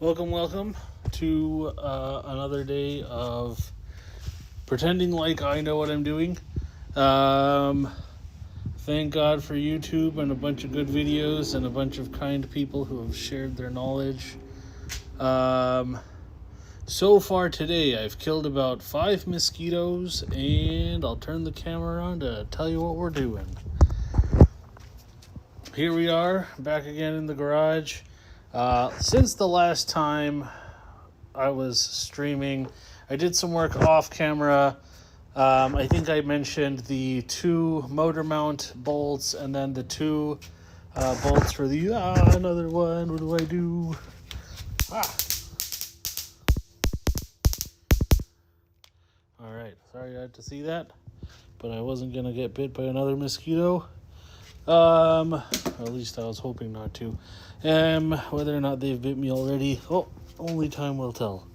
Welcome to another day of pretending like I know what I'm doing. Thank God for YouTube and a bunch of good videos and a bunch of kind people who have shared their knowledge. So far today, I've killed about 5 mosquitoes, and I'll turn the camera on to tell you what we're doing. Here we are, back again in the garage. Since the last time I was streaming, I did some work off camera. I think I mentioned the 2 motor mount bolts and then the 2 bolts for the... another one. What do I do? Alright, sorry you had to see that, but I wasn't going to get bit by another mosquito. Or at least I was hoping not to. Whether or not they've bit me already, only time will tell.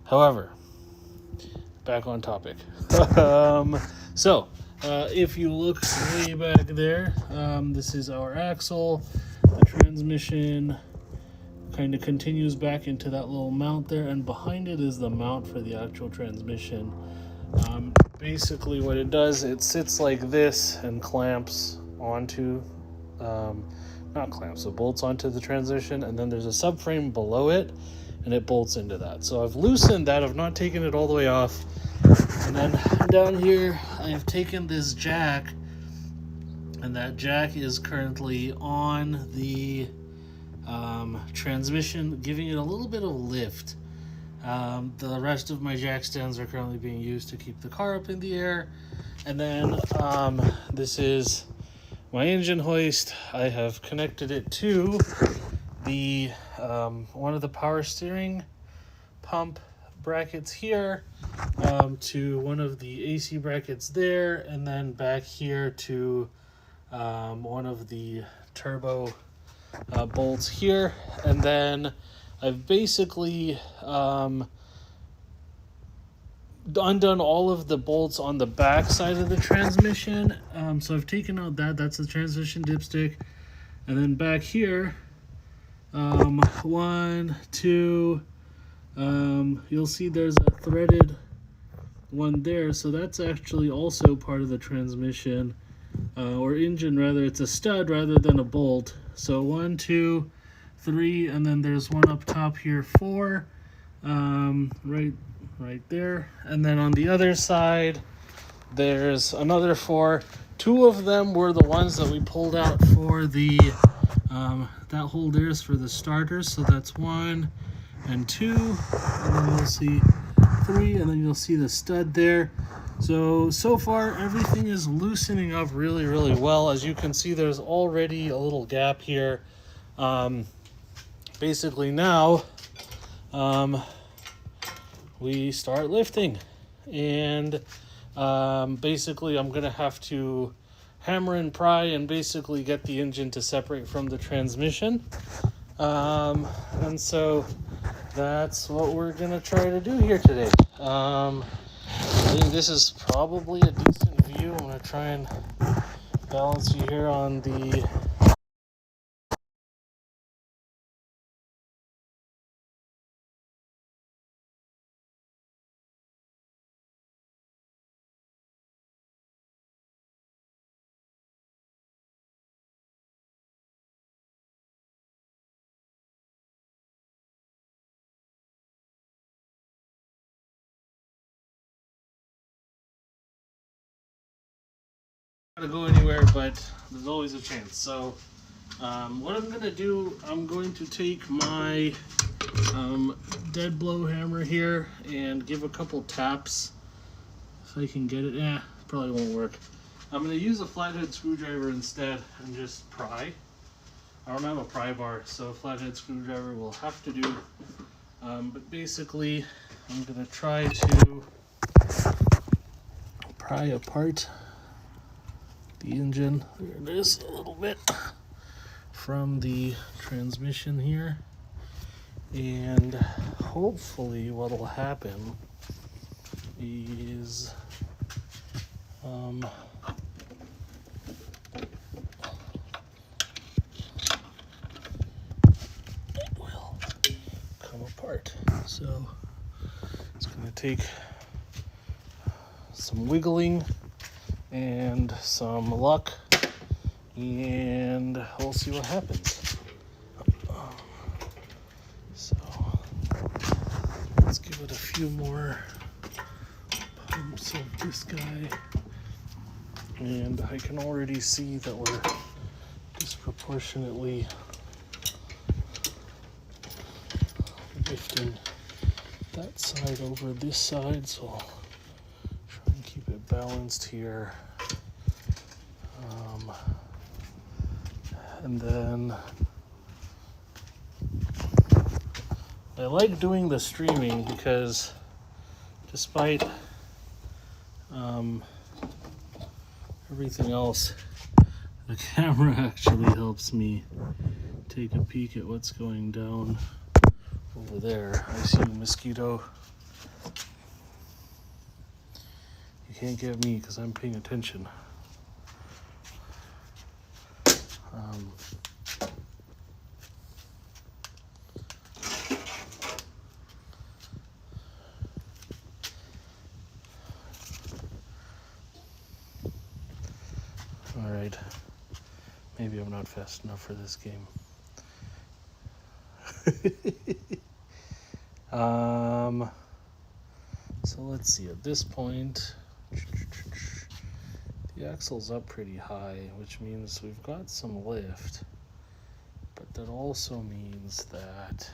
However, back on topic. If you look way back there, this is our axle. The transmission kind of continues back into that little mount there, and behind it is the mount for the actual transmission. Basically what it does, it sits like this and clamps onto, bolts onto the transmission, and then there's a subframe below it, and it bolts into that. So I've loosened that, I've not taken it all the way off, and then down here I've taken this jack, and that jack is currently on the transmission, giving it a little bit of lift. The rest of my jack stands are currently being used to keep the car up in the air, and then this is my engine hoist. I have connected it to the one of the power steering pump brackets here, to one of the AC brackets there, and then back here to one of the turbo bolts here. And then I've basically undone all of the bolts on the back side of the transmission. So I've taken out that's the transmission dipstick, and then back here, 1, 2, you'll see there's a threaded one there, so that's actually also part of the transmission, or engine rather. It's a stud rather than a bolt. So 1, 2, 3, and then there's one up top here, 4, right there. And then on the other side, there's another 4. 2 of them were the ones that we pulled out for the, that hole there is for the starters. So that's 1 and 2, and then you'll see 3, and then you'll see the stud there. So far everything is loosening up really, really well. As you can see, there's already a little gap here. Basically now, we start lifting, and basically I'm gonna have to hammer and pry and basically get the engine to separate from the transmission, and so that's what we're gonna try to do here today. I think this is probably a decent view. I'm gonna try and balance you here on the to go anywhere, but there's always a chance. So what I'm gonna do, I'm going to take my dead blow hammer here and give a couple taps if I can get it. Probably won't work. I'm gonna use a flathead screwdriver instead and just pry. I don't have a pry bar, so a flathead screwdriver will have to do. But basically I'm gonna try to pry apart the engine. There it is, a little bit from the transmission here, and hopefully what'll happen is it will come So it's going to take some wiggling and some luck, and we'll see what happens. So let's give it a few more pumps of this guy, and I can already see that we're disproportionately lifting that side over this side, so I'll try and keep it balanced here. And then I like doing the streaming because despite everything else, the camera actually helps me take a peek at what's going down over there. I see a mosquito. You can't get me because I'm paying attention. All right, maybe I'm not fast enough for this game. So let's see, at this point, the axle's up pretty high, which means we've got some lift, but that also means that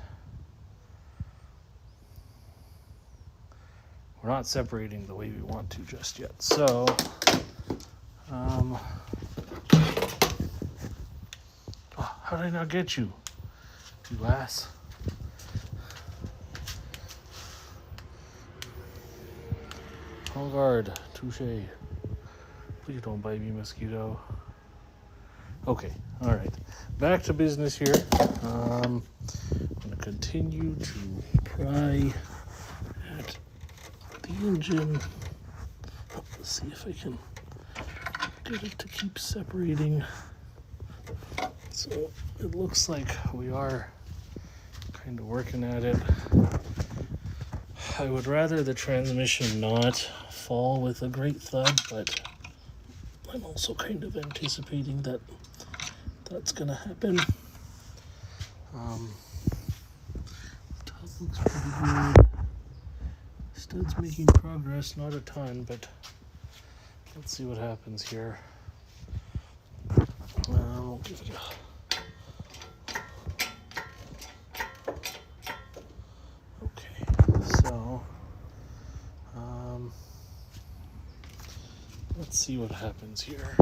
we're not separating the way we want to just yet. So, oh, how did I not get you, you ass? En garde, touche. Please don't bite me, mosquito. Okay, all right. Back to business here. I'm going to continue to pry at the engine. Let's see if I can get it to keep separating. So it looks like we are kind of working at it. I would rather the transmission not fall with a great thud, but I'm also kind of anticipating that that's gonna happen. Top looks pretty good. Stud's making progress, not a ton, but let's see what happens here. We'll give it a let's see what happens here.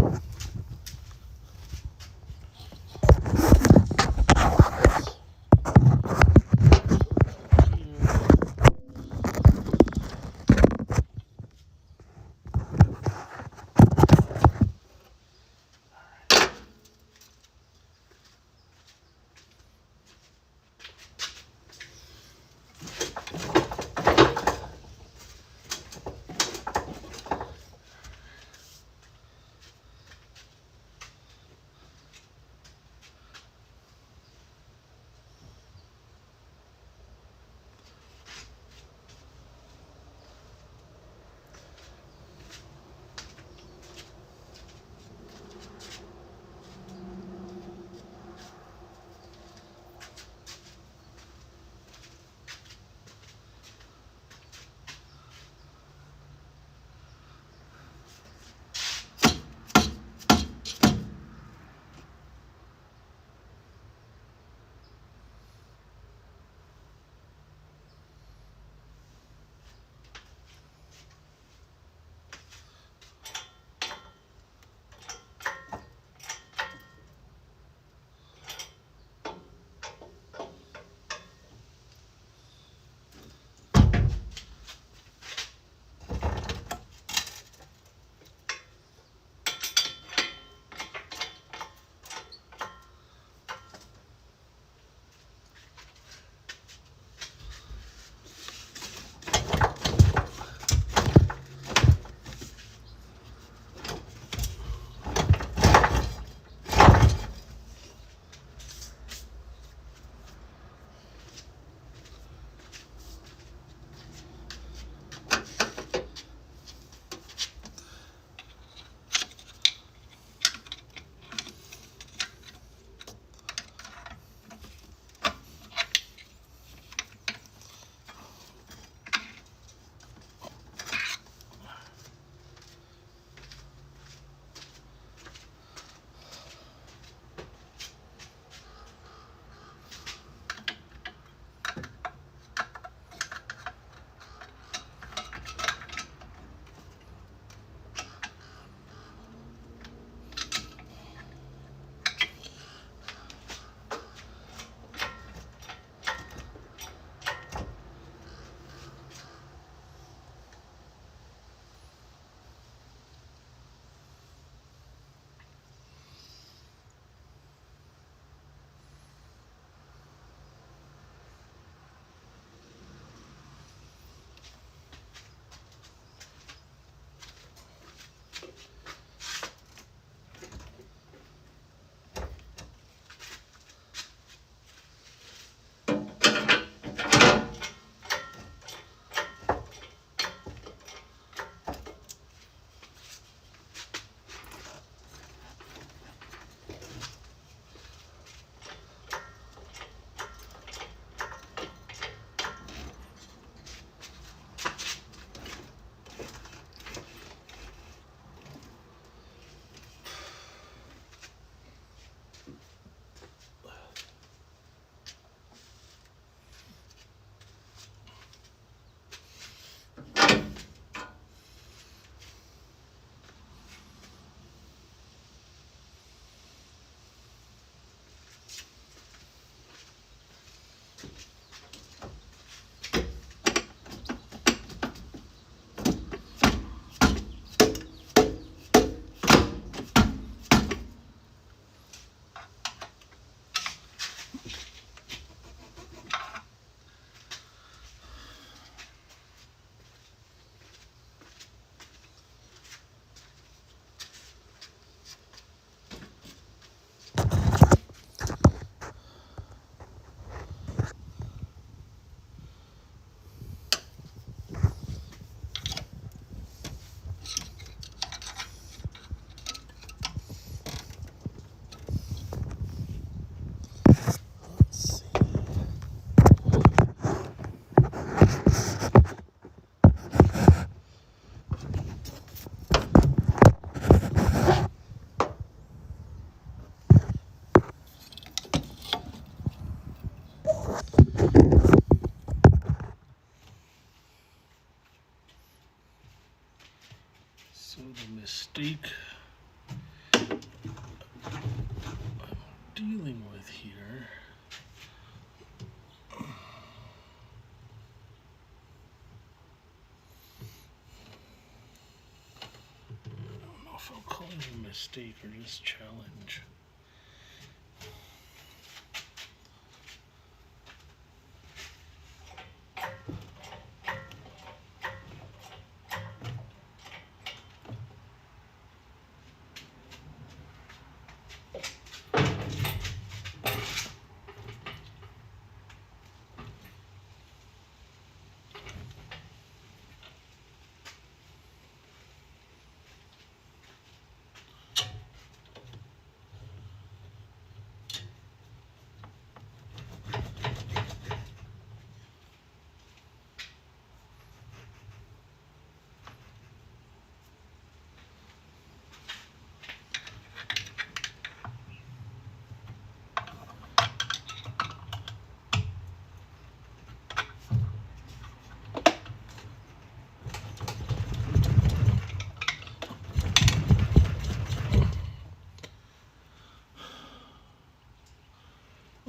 mistake or just challenge.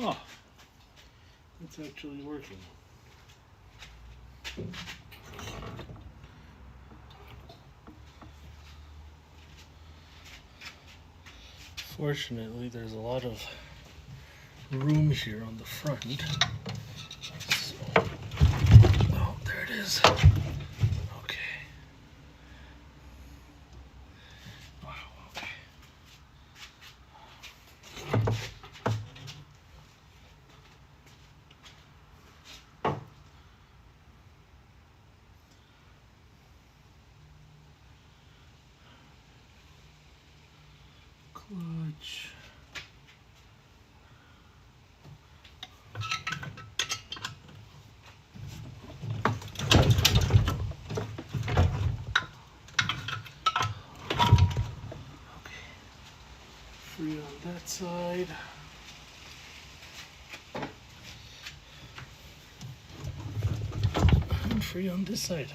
Oh, it's actually working. Fortunately, there's a lot of room here on the front. So, oh, there it is. Okay. Wow, okay. Clutch. Free on that side. And free on this side.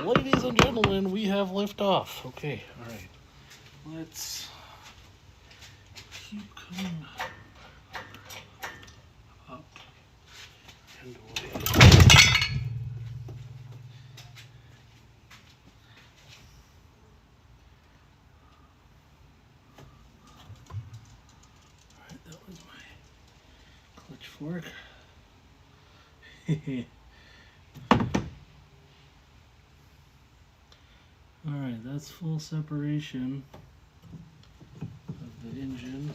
Ladies and gentlemen, we have liftoff. Okay, alright. Let's keep coming up and away. Alright, that was my clutch fork. Alright, that's full separation of the engine.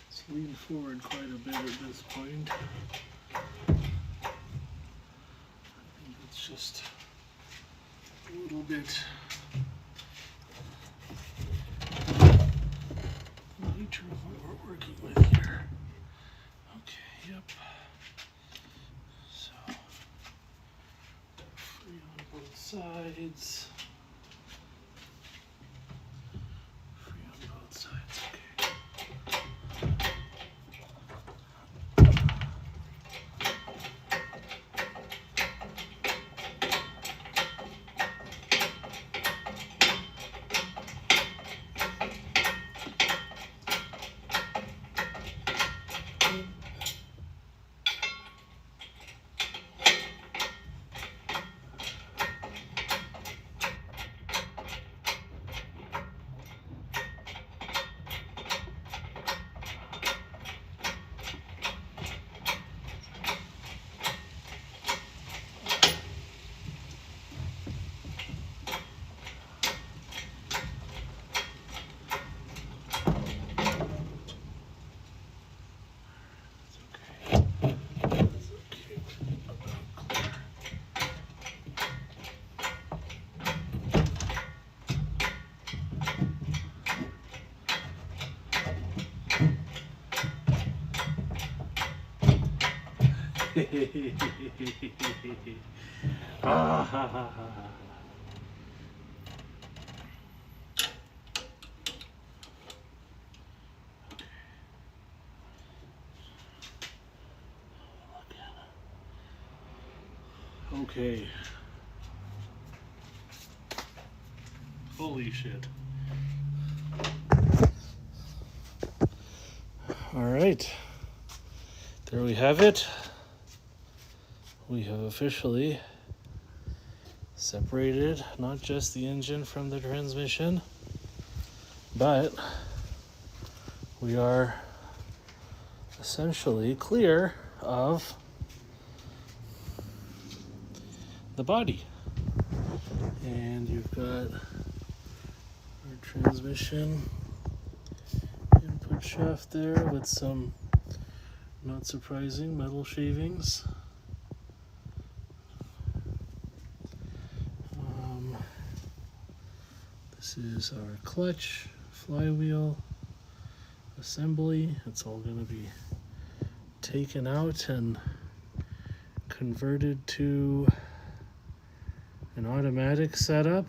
Let's lean forward quite a bit at this point. I think it's just a little bit the nature of what we're working with here. Okay, yep. So, free on both sides. Free on both sides, okay. Ah, ha, ha, ha. Okay. Holy shit. All right. There we have it. We have officially separated not just the engine from the transmission, but we are essentially clear of the body. And you've got our transmission input shaft there with some not surprising metal shavings. This is our clutch, flywheel assembly. It's all going to be taken out and converted to an automatic setup,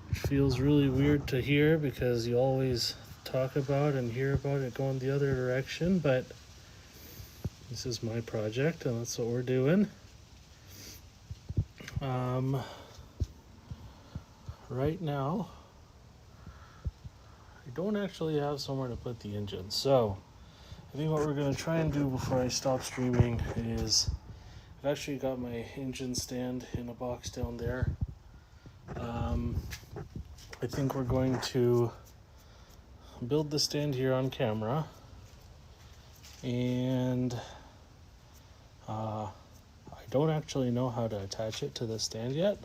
which feels really weird to hear because you always talk about and hear about it going the other direction, but this is my project and that's what we're doing. Right now, I don't actually have somewhere to put the engine, so I think what we're going to try and do before I stop streaming is I've actually got my engine stand in a box down there. I think we're going to build the stand here on camera, and I don't actually know how to attach it to the stand yet.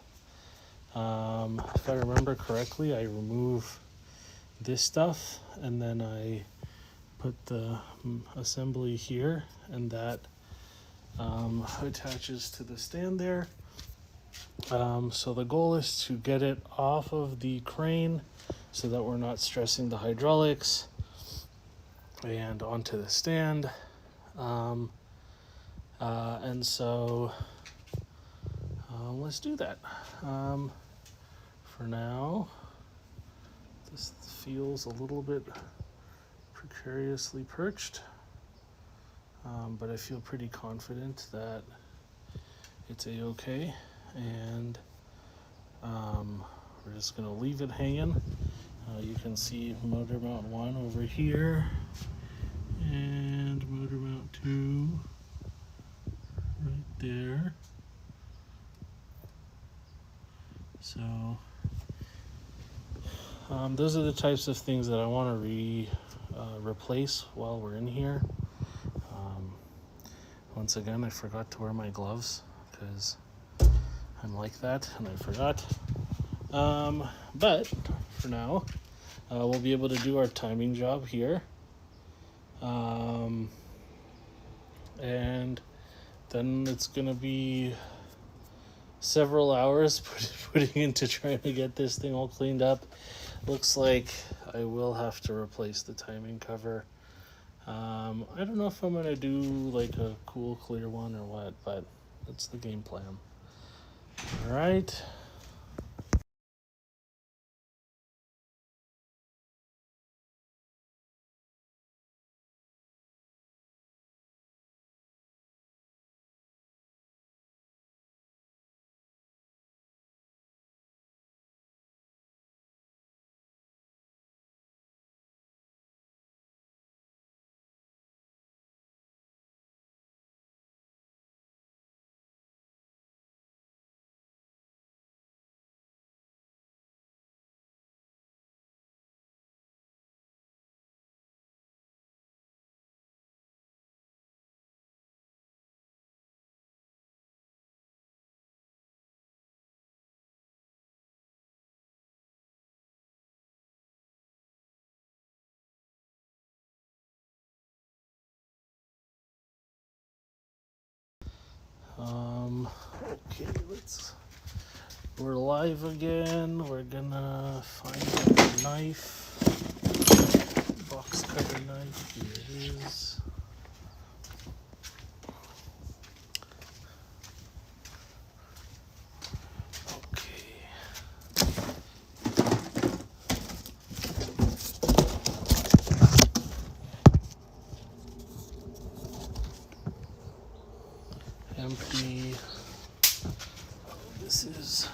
If I remember correctly, I remove this stuff and then I put the assembly here, and that attaches to the stand there. So the goal is to get it off of the crane so that we're not stressing the hydraulics, and onto the stand. And so let's do that. For now, this feels a little bit precariously perched, but I feel pretty confident that it's a-okay, and we're just going to leave it hanging. You can see motor mount 1 over here, and motor mount 2 right there. So those are the types of things that I want to replace while we're in here. Once again, I forgot to wear my gloves because I'm like that and I forgot. But for now, we'll be able to do our timing job here. And then it's going to be several hours putting into trying to get this thing all cleaned up. Looks like I will have to replace the timing cover. I don't know if I'm going to do like a cool clear one or what, but that's the game plan. All right. Okay, we're live again. We're gonna find a knife, box cutter knife. Here it is. Empty. This is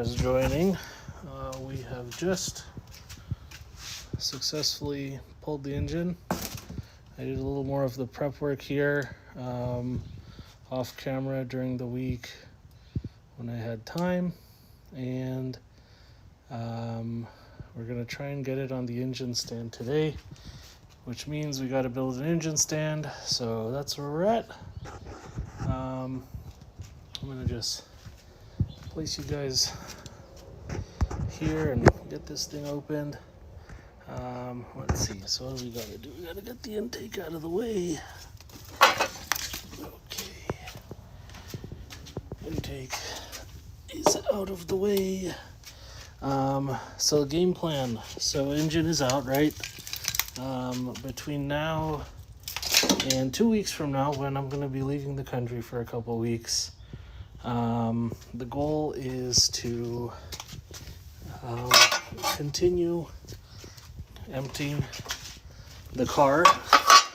just joining, we have just successfully pulled the engine. I did a little more of the prep work here off camera during the week when I had time, and we're gonna try and get it on the engine stand today, which means we got to build an engine stand. So that's where we're at. I'm gonna just place you guys here and get this thing opened. Let's see, so what do we gotta do? We gotta get the intake out of the way. Okay, intake is out of the way. So game plan, so engine is out, right? Between now and 2 weeks from now, when I'm going to be leaving the country for a couple weeks, the goal is to continue emptying the car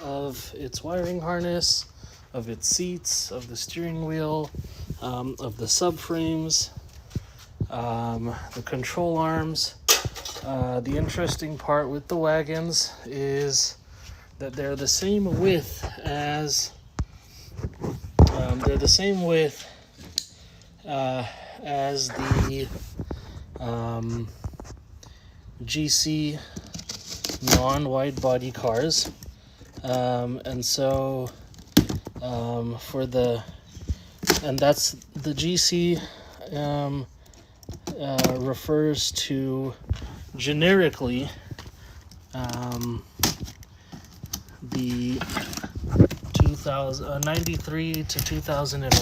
of its wiring harness, of its seats, of the steering wheel, of the subframes, the control arms. The interesting part with the wagons is that they're the same width as the GC non-wide body cars, and so that's the GC refers to generically the 93 to 2000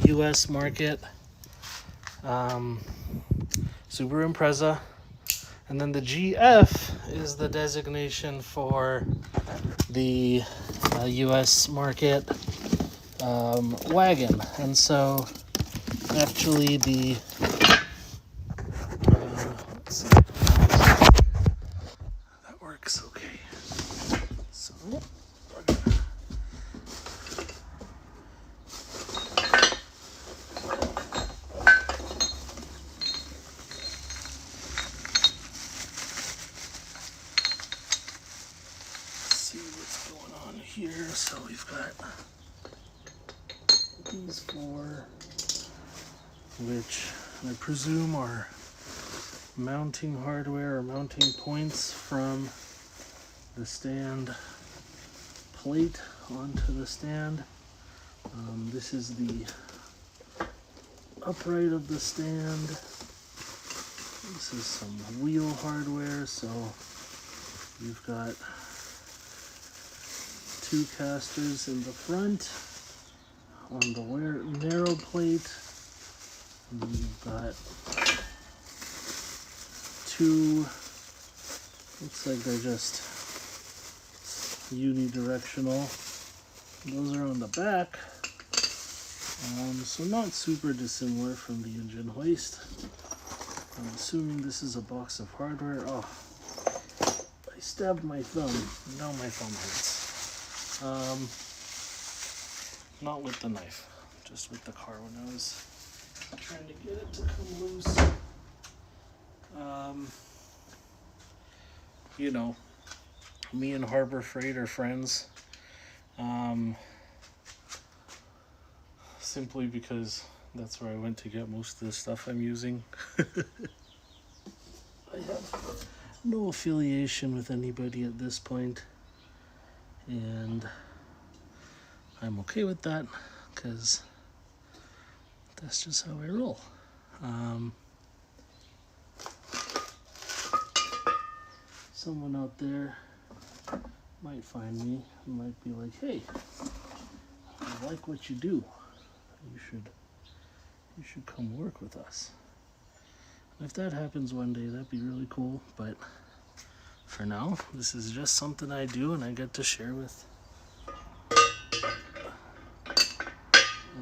US market Subaru Impreza, and then the GF is the designation for the US market wagon. And so actually the let's see, that works okay. So we're gonna see what's going on here. So we've got these four, which I presume are mounting hardware or mounting points from the stand plate onto the stand. This is the upright of the stand. This is some wheel hardware. So you've got two casters in the front on the narrow plate. And then you've got two, looks like they're just unidirectional. Those are on the back. So not super dissimilar from the engine hoist. I'm assuming this is a box of hardware. Oh, I stabbed my thumb. Now my thumb hurts. Not with the knife, just with the car when I was trying to get it to come loose. You know, me and Harbor Freight are friends. Simply because that's where I went to get most of the stuff I'm using. I have no affiliation with anybody at this point, and I'm okay with that because that's just how I roll. Someone out there might find me and might be like, hey, I like what you do. You should come work with us. And if that happens one day, that'd be really cool. But for now, this is just something I do and I get to share with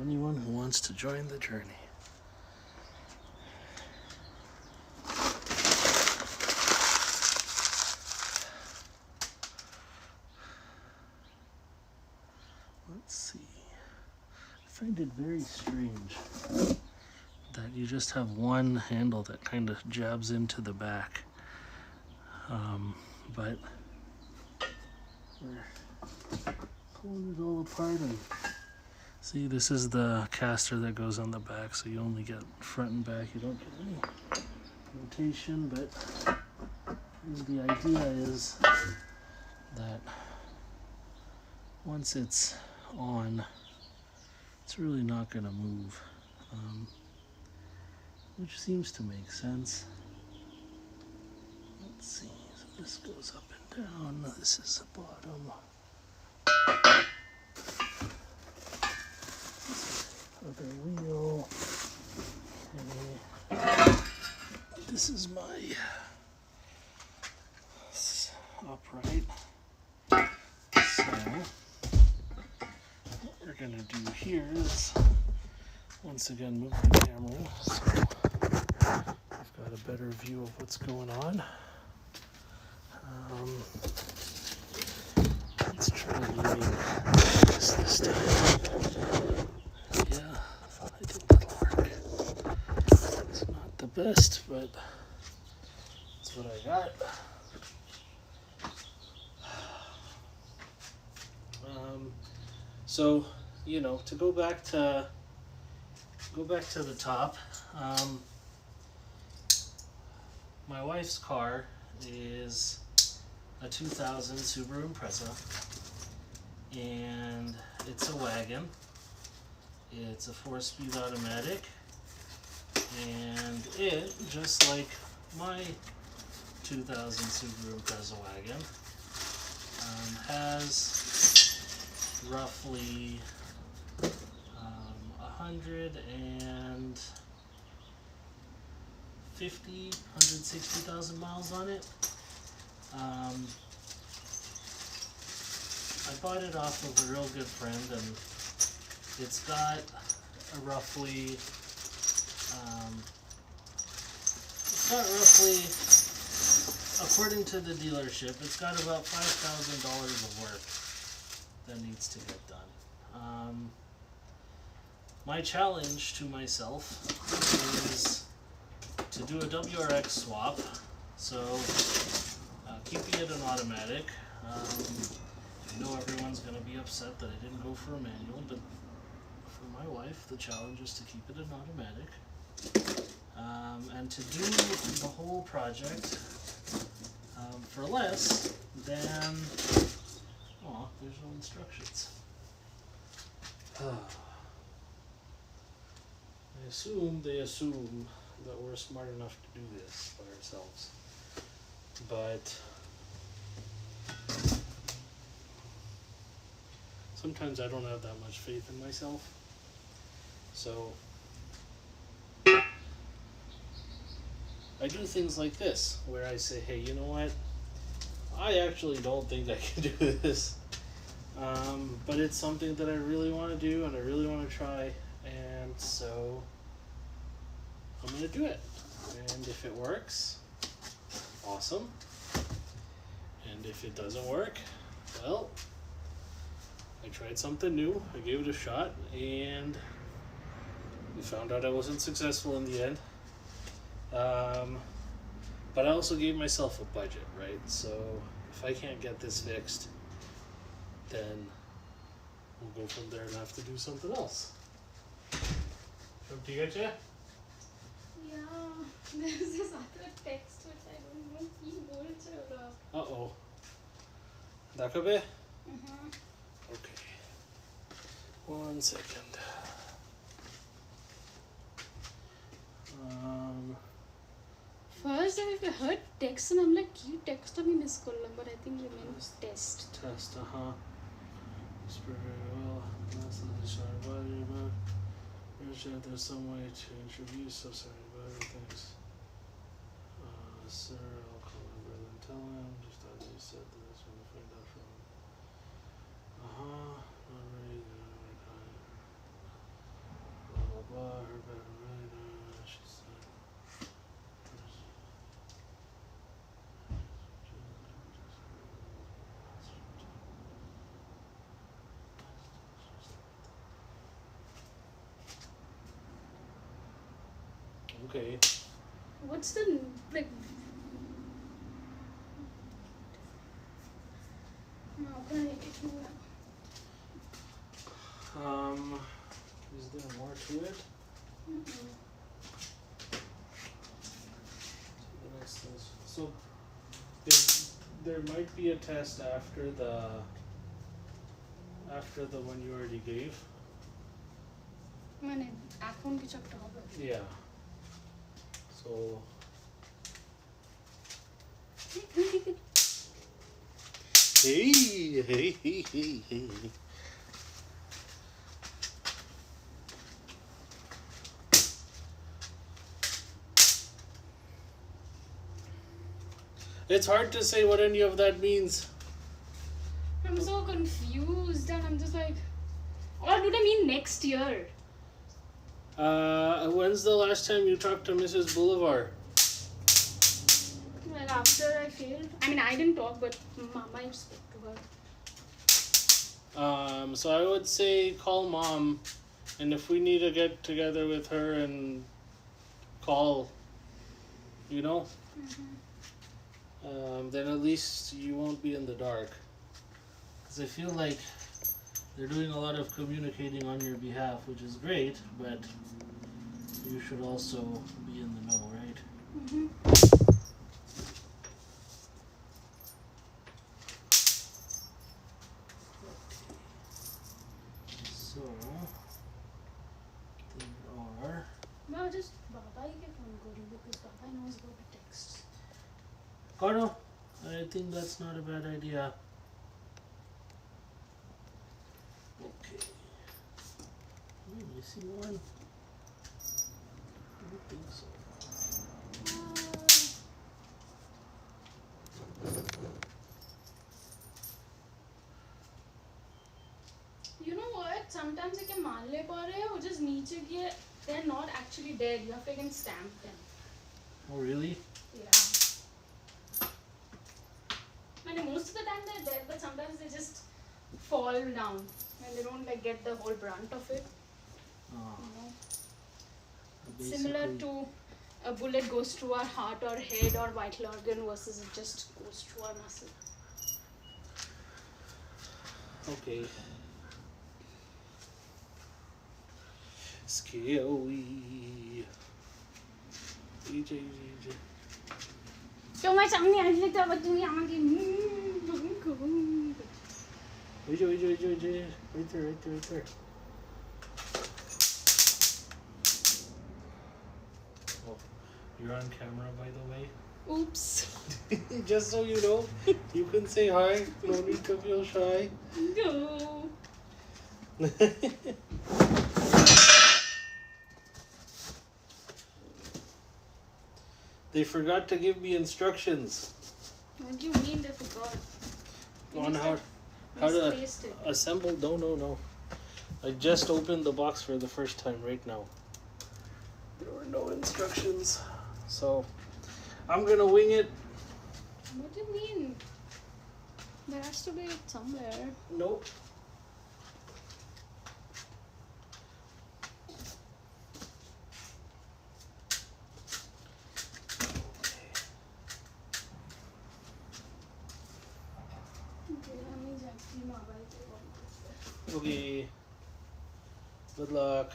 anyone who wants to join the journey. Let's see. I find it very strange you just have one handle that kind of jabs into the back. But we're pulling it all apart, and see, this is the caster that goes on the back, so you only get front and back. You don't get any rotation, but the idea is that once it's on, it's really not going to move, which seems to make sense. Let's see, so this goes up and down, this is the bottom. Other wheel. Okay. This is my upright. So what we're gonna do here is once again move the camera so I've got a better view of what's going on. Let's try leaving this time. Yeah, I think that'll work. It's not the best, but that's what I got. So, you know, to go back to the top, my wife's car is a 2000 Subaru Impreza, and it's a wagon. It's a 4-speed automatic, and it, just like my 2000 Subaru Impreza wagon, has roughly 160,000 miles on it. I bought it off of a real good friend, and it's got a roughly according to the dealership, it's got about $5,000 of work that needs to get done. My challenge to myself is to do a WRX swap, so keeping it an automatic. I know everyone's going to be upset that I didn't go for a manual, but for my wife, the challenge is to keep it an automatic. And to do the whole project for less than, oh, there's no instructions. They assume that we're smart enough to do this by ourselves. But sometimes I don't have that much faith in myself. So I do things like this, where I say, hey, you know what? I actually don't think I can do this. But it's something that I really want to do and I really want to try. And so I'm going to do it. And if it works, awesome. And if it doesn't work, well, I tried something new. I gave it a shot and we found out I wasn't successful in the end. But I also gave myself a budget, right? So if I can't get this fixed, then we'll go from there and have to do something else. ठीक है? Yeah, there's this other text which I don't know কি বলছে ওরা. Uh-oh. Dakabe? Okay. 1 second. First I heard text and I'm like, কি text আমি miss করলাম, but I think you meant test. Test, well, that's not the sorry about it, but there's some way to introduce, so sorry about everything. Sir, I'll call my brother and tell him, just thought you said that that's when I find out from him. Not ready, blah, blah, blah, her better right, she said. Okay. What's the like? No, can I make it more? Is there more to it? Mm-mm. The next is, so there might be a test after the one you already gave. मैंने এখন কিছু একটা হবে Yeah. So hey, hey, hey, hey, hey. It's hard to say what any of that means. I'm so confused and I'm just like, or do they mean next year? When's the last time you talked to Mrs. Boulevard? Well, after I failed. I mean, I didn't talk, but Mama spoke to her. So I would say call Mom, and if we need to get together with her and call, you know, then at least you won't be in the dark. Because I feel like they're doing a lot of communicating on your behalf, which is great, but you should also be in the know, right? Mm-hmm. So there are. Well, just Baba ही के phone करूँ because Baba knows about the texts. Cardo, I think that's not a bad idea. Okay. You see one? I don't think so. You know what? Sometimes I can मान ले पा रहे हो just नीचे के they're not actually dead. You have to again stamp them. Oh really? Yeah. I mean, most of the time they're dead, but sometimes they just fall down and they don't like get the whole brunt of it. Oh, You know? basically. Similar to a bullet goes through our heart or head or vital organ versus it just goes through our muscle. Okay. Scary. EJ. তোমার সামনে আসলে তো আবার তুমি আমাকে EJ. Right there. Oh, you're on camera, by the way. Oops. Just so you know, you can say hi. No need to feel shy. No. They forgot to give me instructions What do you mean they forgot? on how to Misplaced it. assemble. No. I just opened the box for the first time right now. There were no instructions, so I'm gonna wing it. What do you mean? There has to be it somewhere. Nope. Okay, let me exactly mobile पे call करते हैं. Okay. Good luck.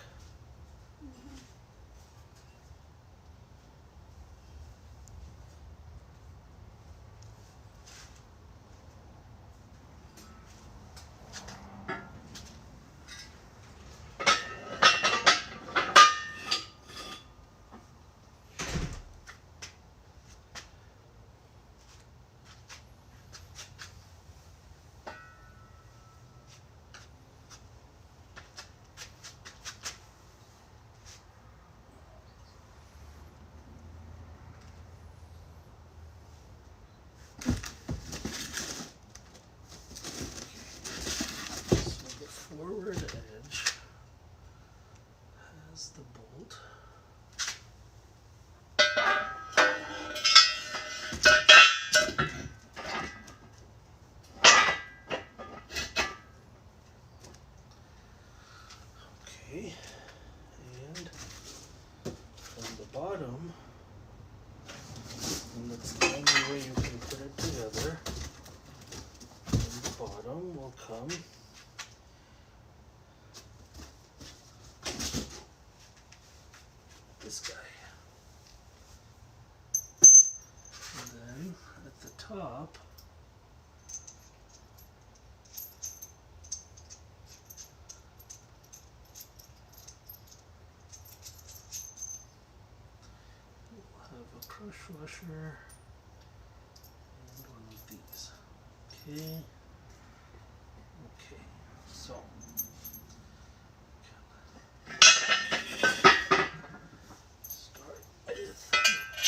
come this guy. And then at the top, we'll have a crush washer and one of these. Okay. Okay. So start with this guy.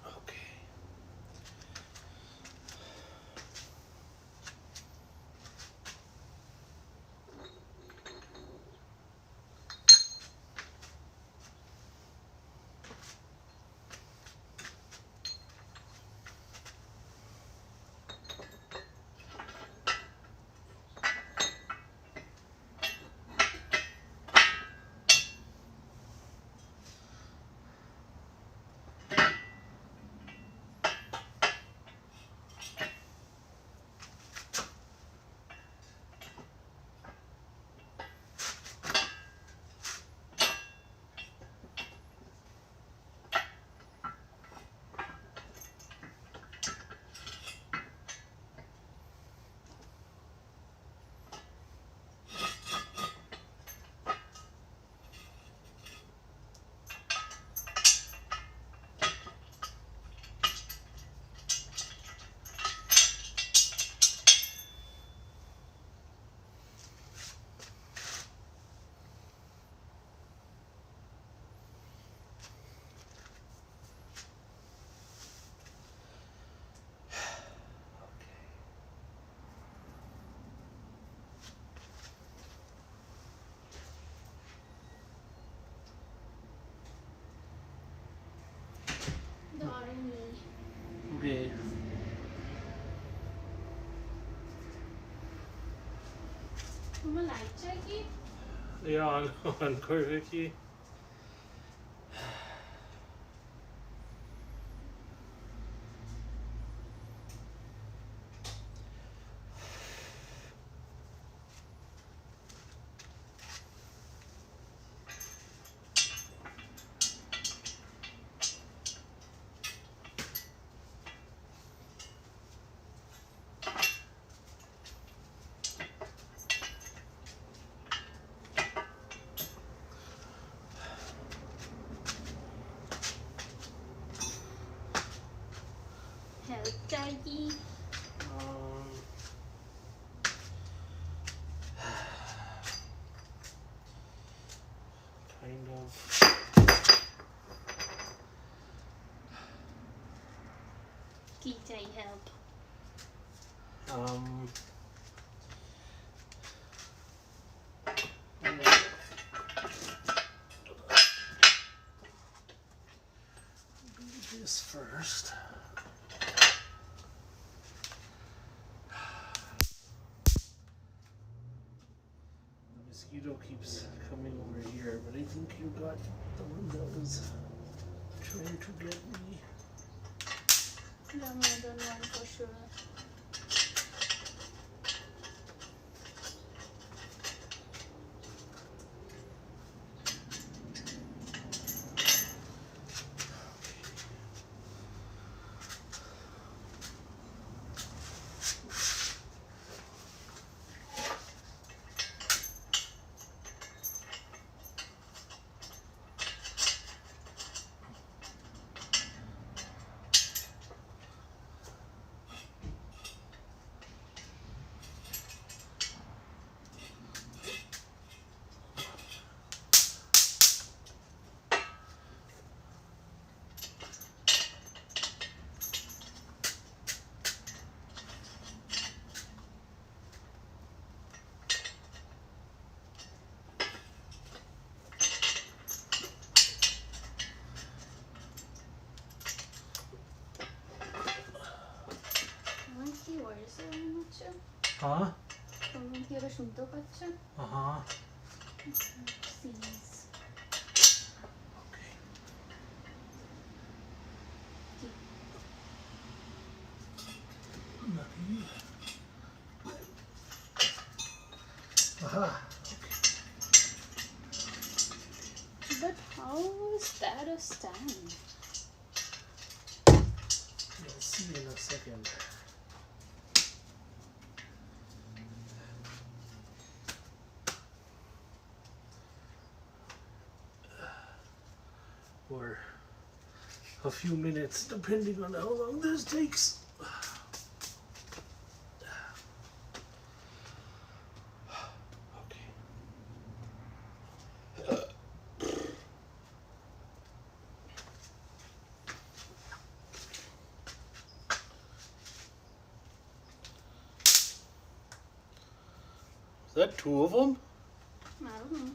Okay. तुम्हें light चाहिए? Yeah, on Corvicky. Help चाहिए? Kind of. की चाहिए help? Do this first. mosquito keeps coming over here, but I think you got the one that was trying to get me. Yeah, more than one for sure. Huh? শুনতেও পাচ্ছ? Uh-huh. Seas. Nothing. Aha. But how is that a stand? You'll see in a second. Or a few minutes, depending on how long this takes. Okay. Is that two of them? I don't know.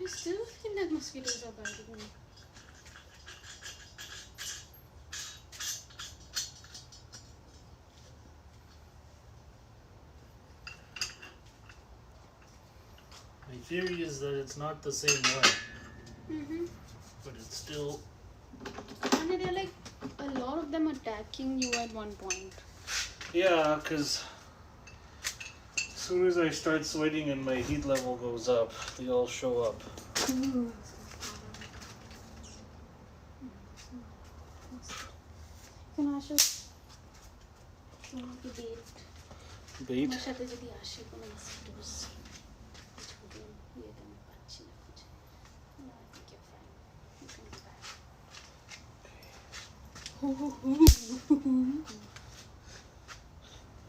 I still feel like mosquitoes are biting me. My theory is that it's not the same one, but it's still. And they're like a lot of them attacking you at one point. Yeah, because as soon as I start sweating and my heat level goes up, they all show up. Can I just debate? Bait? আমার সাথে যদি আসে কোনো mosquitoes, which would be আমি পাচ্ছি না খুঁজে. No, I think you're fine. You can be back.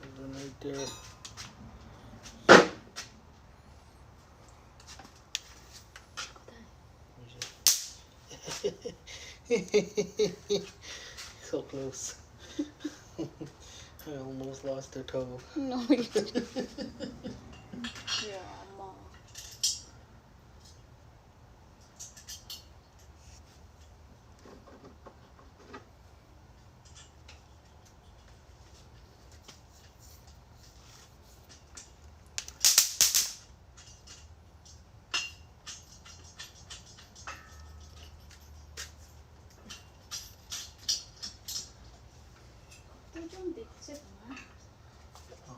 And then right there. So close. I almost lost a toe. No, you didn't. Yeah, mom.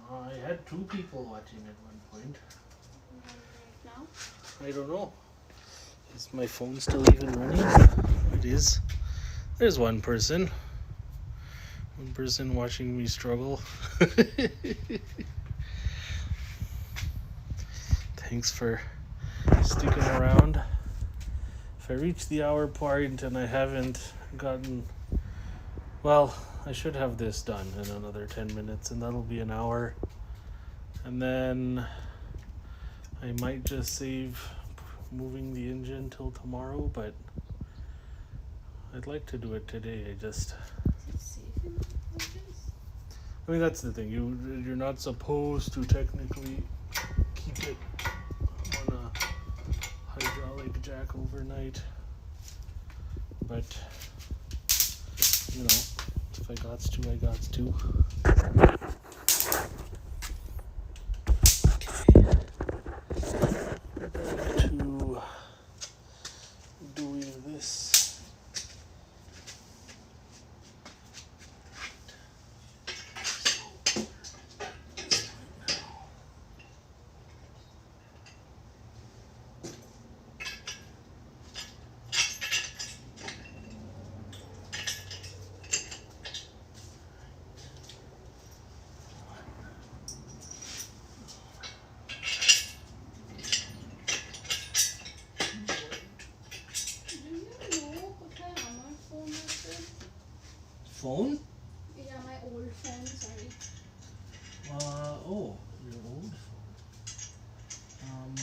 I had 2 people watching at one point. Right now? I don't know. Is my phone still even running? It is. There's one person. One person watching me struggle. Thanks for sticking around. If I reach the hour point and I haven't gotten... Well, I should have this done in another 10 minutes, and that'll be an hour. And then I might just save moving the engine till tomorrow, but I'd like to do it today. I mean, that's the thing. You're not supposed to technically keep it on a hydraulic jack overnight, but you know, if I gots to, I gots to. Okay. Back to doing this. Phone? Yeah, my old phone, sorry. Oh, your old phone.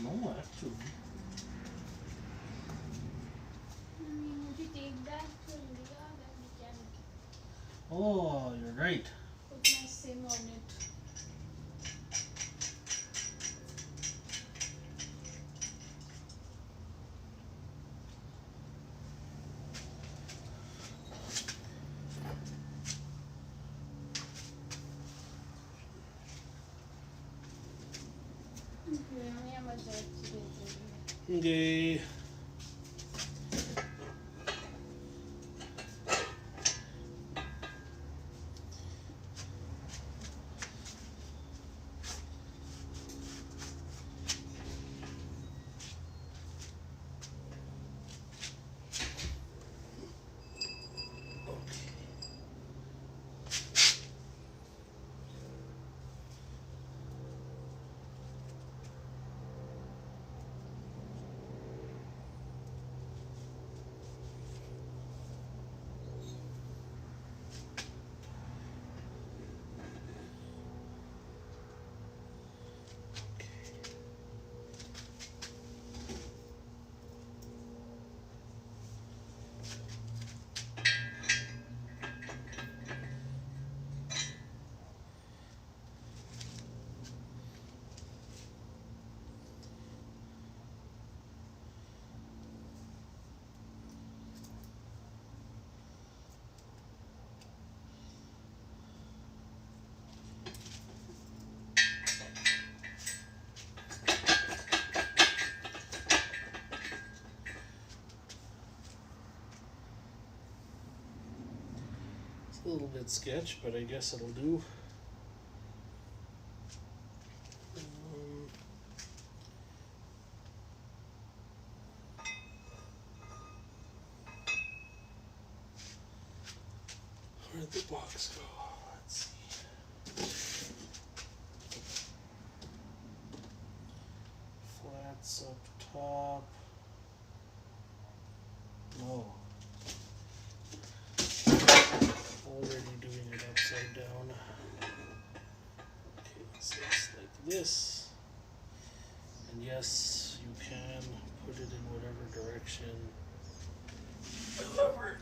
No, actually. I mean, if you take that to India, then we can Oh, you're right. put my SIM on it. Okay. It's a little bit sketch, but I guess it'll do. Where'd the box go? Let's see. Flats up top. No. Already doing it upside down. Okay, so it's like this. And yes, you can put it in whatever direction. However,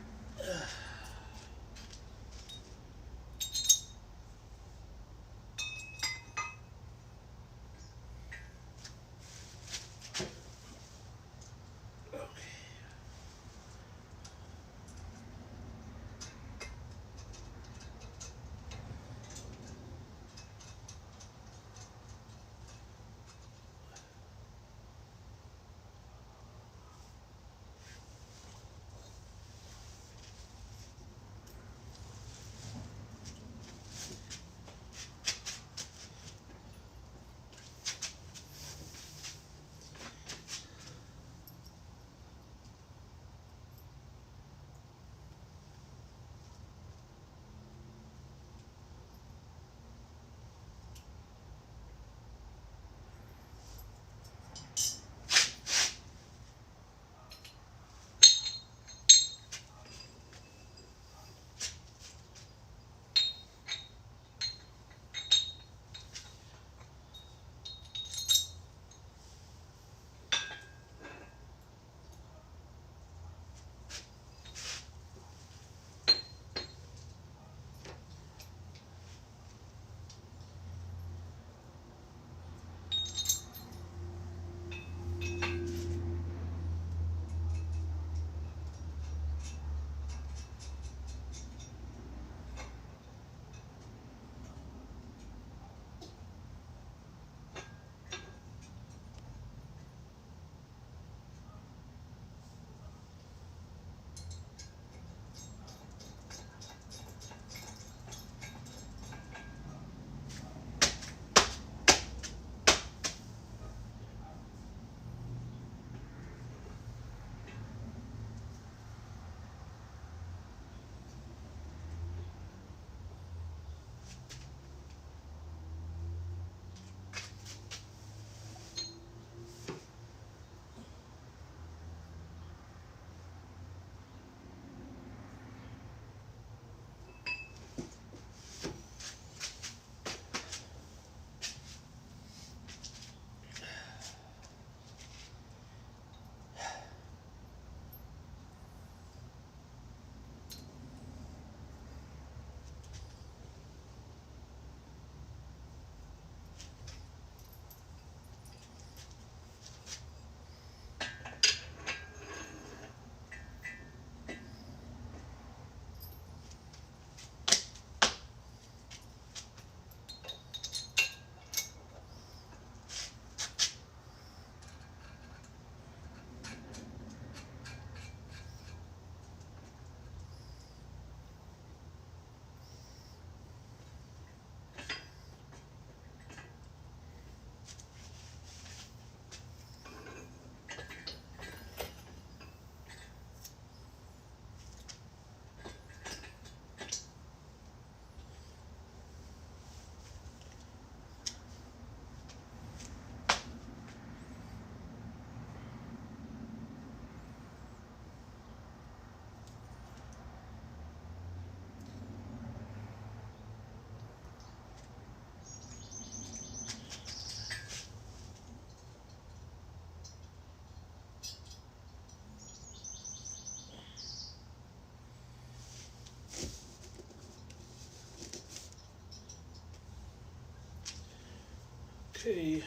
Okay,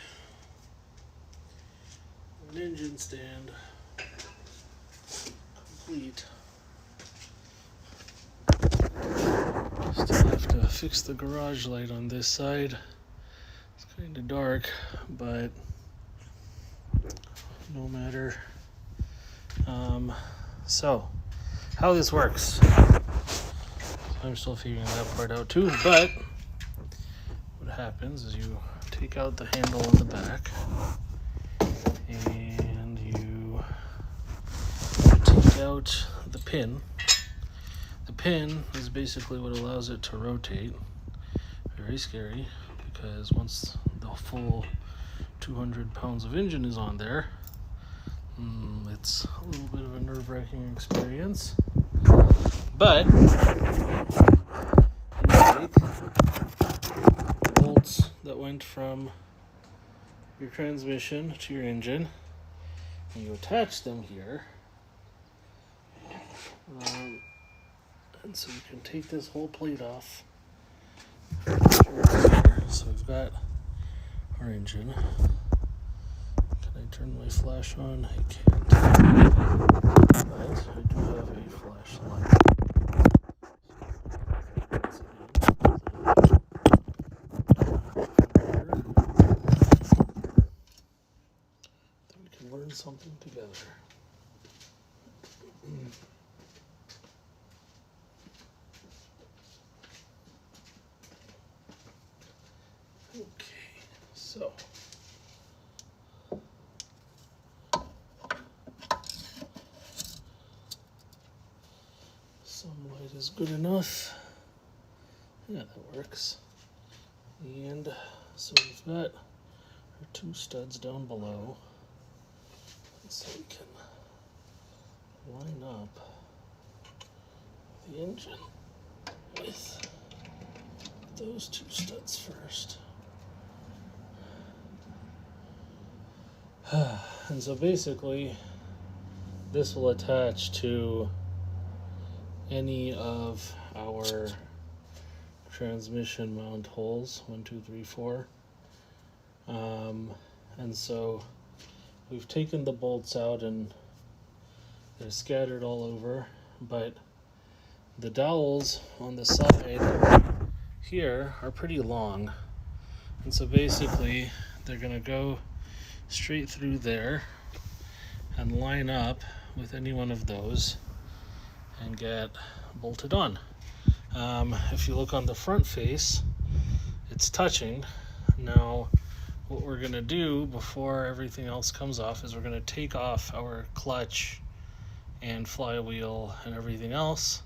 an engine stand complete. Still have to fix the garage light on this side. It's kind of dark, but no matter. So, how this works. I'm still figuring that part out too, but what happens is you take out the handle on the back and you take out the pin. The pin is basically what allows it to rotate. Very scary, because once the full 200 pounds of engine is on there, it's a little bit of a nerve-wracking experience. But you take the bolts that went from your transmission to your engine and you attach them here. And so you can take this whole plate off. So we've got our engine. Can I turn my flash on? I can't. But I do have a flashlight. Then we can learn something together. Okay, so some light is good enough. Yeah, that works. And so we've got our two studs down below. So we can line up the engine with those two studs first. And so basically this will attach to any of our transmission mount holes, 1, 2, 3, 4. And so we've taken the bolts out and they're scattered all over, but the dowels on the side here are pretty long. And so basically they're gonna go straight through there and line up with any one of those and get bolted on. If you look on the front face, it's touching. Now what we're gonna do before everything else comes off is we're gonna take off our clutch and flywheel and everything else,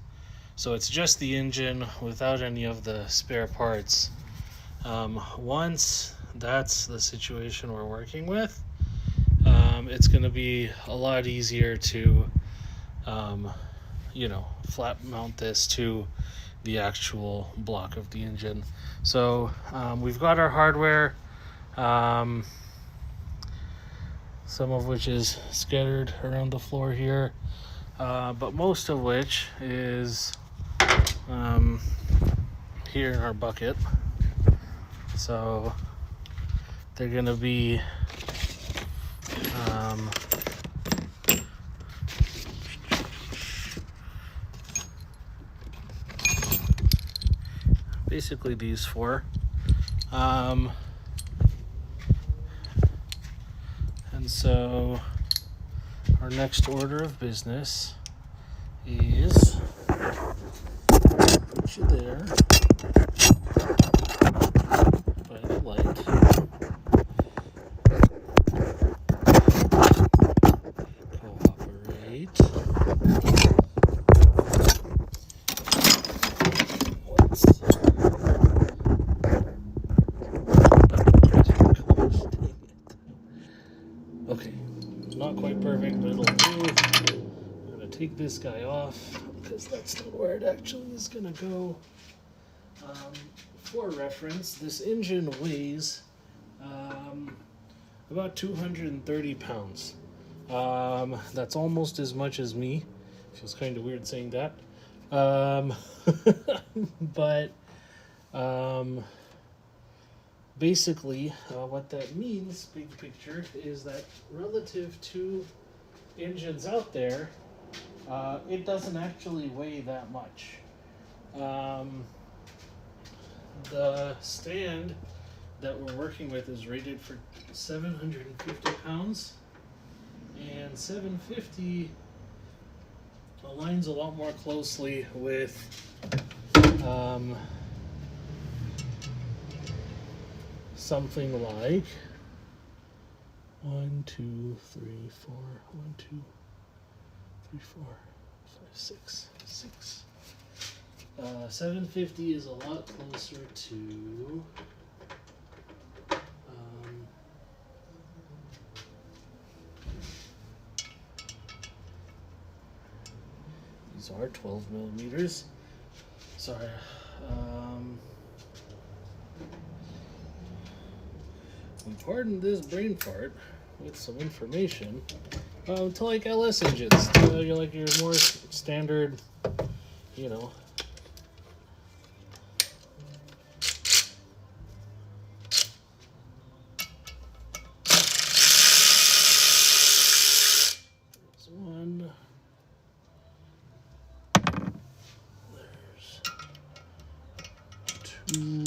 so it's just the engine without any of the spare parts. Once that's the situation we're working with, it's going to be a lot easier to flat mount this to the actual block of the engine. So we've got our hardware, some of which is scattered around the floor here, but most of which is here in our bucket. So they're going to be basically these four. And so our next order of business is put you there by the light. Cooperate. Okay, not quite perfect, but it'll do. I'm gonna take this guy off because that's not where it actually is gonna go. For reference, this engine weighs about 230 pounds. That's almost as much as me. Feels kind of weird saying that. But basically, what that means, big picture, is that relative to engines out there, it doesn't actually weigh that much. The stand that we're working with is rated for 750 pounds, and 750 aligns a lot more closely with something like 1, 2, 3, 4, 1, 2, 3, 4, 5, 6, 6. 750 is a lot closer to these are 12 millimeters. Sorry. Pardon this brain fart with some information. To like LS engines, to like your more standard, 2.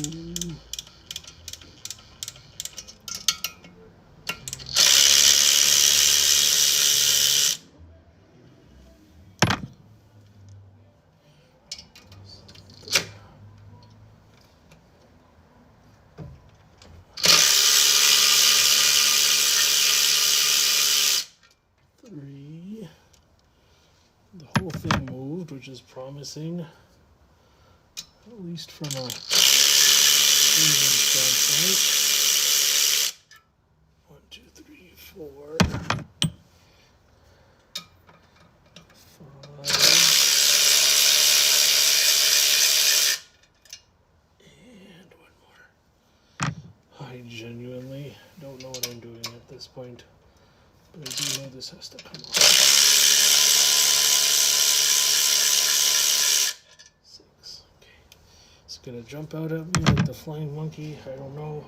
The whole thing moved, which is promising, at least from a engine standpoint. 1, 2, 3, 4, 5, and 1 more. I genuinely don't know what I'm doing at this point, but I do know this has to come off. 6. Okay. It's gonna jump out at me like the flying monkey. I don't know.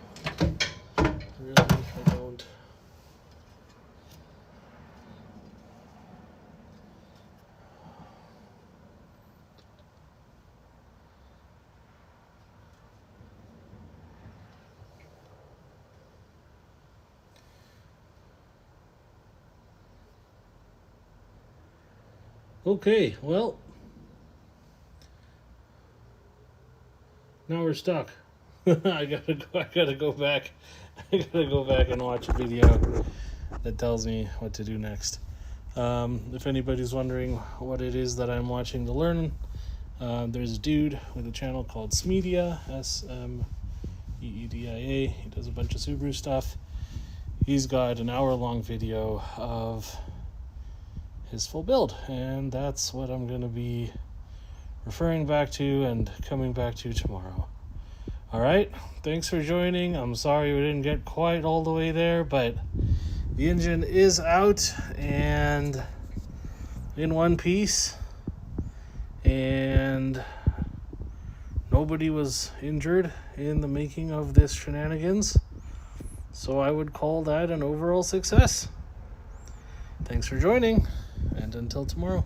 Really, I don't. Okay, well, now we're stuck. I gotta go back. I gotta go back and watch a video that tells me what to do next. If anybody's wondering what it is that I'm watching to learn, there's a dude with a channel called Smeedia, Smeedia. He does a bunch of Subaru stuff. He's got an hour-long video of his full build, and that's what I'm going to be referring back to and coming back to tomorrow. All right, thanks for joining. I'm sorry we didn't get quite all the way there, but the engine is out and in one piece, and nobody was injured in the making of this shenanigans, so I would call that an overall success. Thanks for joining, and until tomorrow.